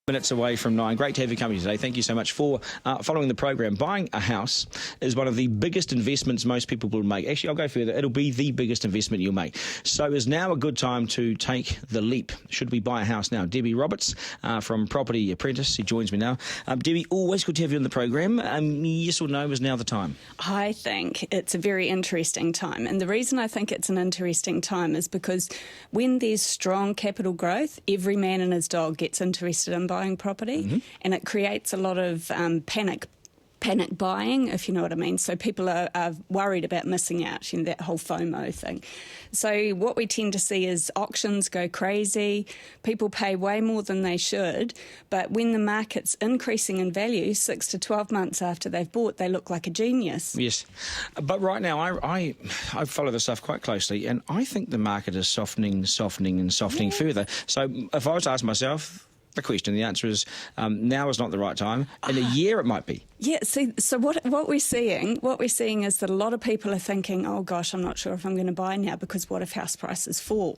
Minutes away from 9. Great to have you company today. Thank you so much for following the program. Buying a house is one of the biggest investments most people will make. Actually, I'll go further. It'll be the biggest investment you'll make. So is now a good time to take the leap. Should we buy a house now? Debbie Roberts from Property Apprentice, who joins me now. Debbie, always good to have you on the program. Yes or no, is now the time? I think it's a very interesting time. And the reason I think it's an interesting time is because when there's strong capital growth, every man and his dog gets interested in buying property, and it creates a lot of panic buying, if you know what I mean. So people are worried about missing out, that whole FOMO thing. So what we tend to see is auctions go crazy, people pay way more than they should, but when the market's increasing in value 6 to 12 months after they've bought, they look like a genius. Yes, but right now I follow this stuff quite closely, and I think the market is softening further. So if I was to ask myself the question, the answer is now is not the right time. In a year, it might be. Yeah. So what we're seeing is that a lot of people are thinking, oh gosh, I'm not sure if I'm going to buy now because what if house prices fall?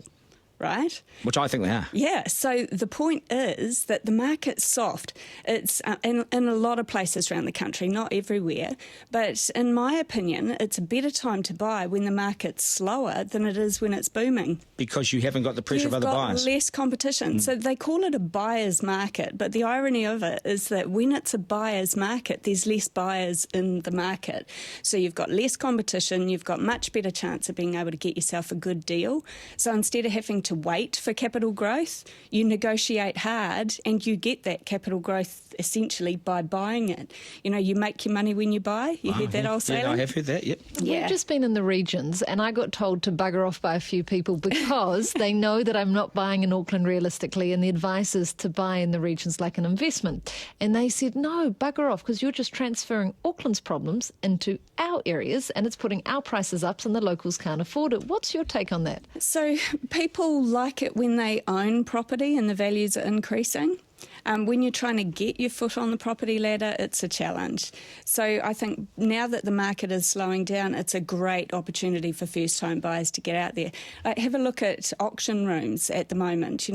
Right? Which I think they are. Yeah, so the point is that the market's soft. It's in a lot of places around the country, not everywhere, but in my opinion, it's a better time to buy when the market's slower than it is when it's booming. Because you haven't got the pressure of other buyers. You've got less competition. So they call it a buyer's market, but the irony of it is that when it's a buyer's market, there's less buyers in the market. So you've got less competition, you've got much better chance of being able to get yourself a good deal. So instead of having to wait for capital growth, you negotiate hard and you get that capital growth essentially by buying it. You make your money when you buy. You heard that old saying? Yeah, I have heard that, yep. Yeah. We've just been in the regions and I got told to bugger off by a few people because they know that I'm not buying in Auckland realistically, and the advice is to buy in the regions like an investment. And they said, no, bugger off, because you're just transferring Auckland's problems into our areas and it's putting our prices up and the locals can't afford it. What's your take on that? So people like it when they own property and the values are increasing. When you're trying to get your foot on the property ladder, it's a challenge. So I think now that the market is slowing down, it's a great opportunity for first-home buyers to get out there. Have a look at auction rooms at the moment.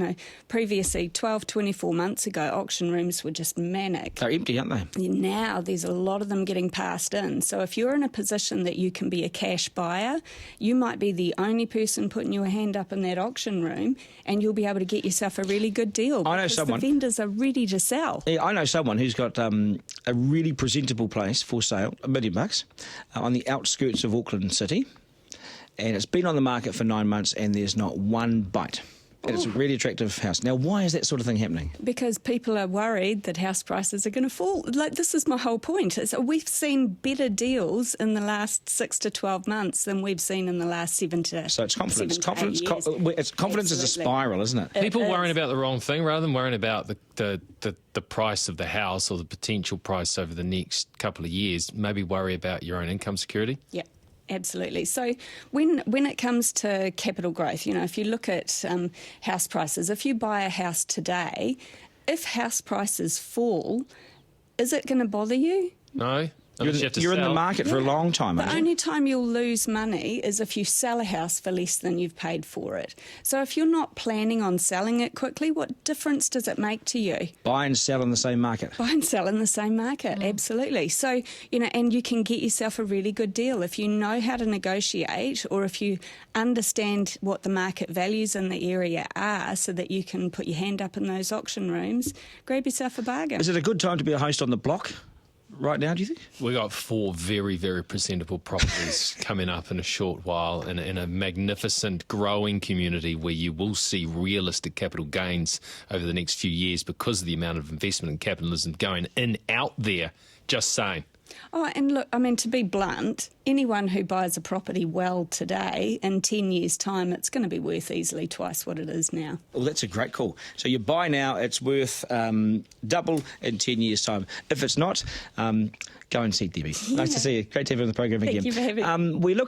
Previously, 12, 24 months ago, auction rooms were just manic. They're empty, aren't they? Now there's a lot of them getting passed in. So if you're in a position that you can be a cash buyer, you might be the only person putting your hand up in that auction room, and you'll be able to get yourself a really good deal. I know someone. The vendors are ready to sell. Yeah, I know someone who's got a really presentable place for sale, $1 million, on the outskirts of Auckland City, and it's been on the market for 9 months and there's not one bite. And it's a really attractive house. Now, why is that sort of thing happening? Because people are worried that house prices are going to fall. This is my whole point. We've seen better deals in the last 6 to 12 months than we've seen in the last 7 to 8 years. So it's confidence. Confidence is a spiral, isn't it? People worrying about the wrong thing rather than worrying about the price of the house or the potential price over the next couple of years. Maybe worry about your own income security. Yeah. Absolutely. So when it comes to capital growth, if you look at house prices, if you buy a house today, if house prices fall, is it going to bother you? No. You're in the market for a long time. The only time you'll lose money is if you sell a house for less than you've paid for it. So if you're not planning on selling it quickly, what difference does it make to you? Buy and sell in the same market. Buy and sell in the same market, absolutely. So, and you can get yourself a really good deal if you know how to negotiate, or if you understand what the market values in the area are, so that you can put your hand up in those auction rooms, grab yourself a bargain. Is it a good time to be a host on the block right now, do you think? We've got 4 very, very presentable properties coming up in a short while in a magnificent growing community where you will see realistic capital gains over the next few years because of the amount of investment and capitalism going in out there. Just saying. Oh, and look, to be blunt, anyone who buys a property well today, in 10 years' time, it's going to be worth easily twice what it is now. Well, that's a great call. So you buy now, it's worth double in 10 years' time. If it's not, go and see Debbie. Nice to see you. Great to have you on the program again. Thank you for having me. We look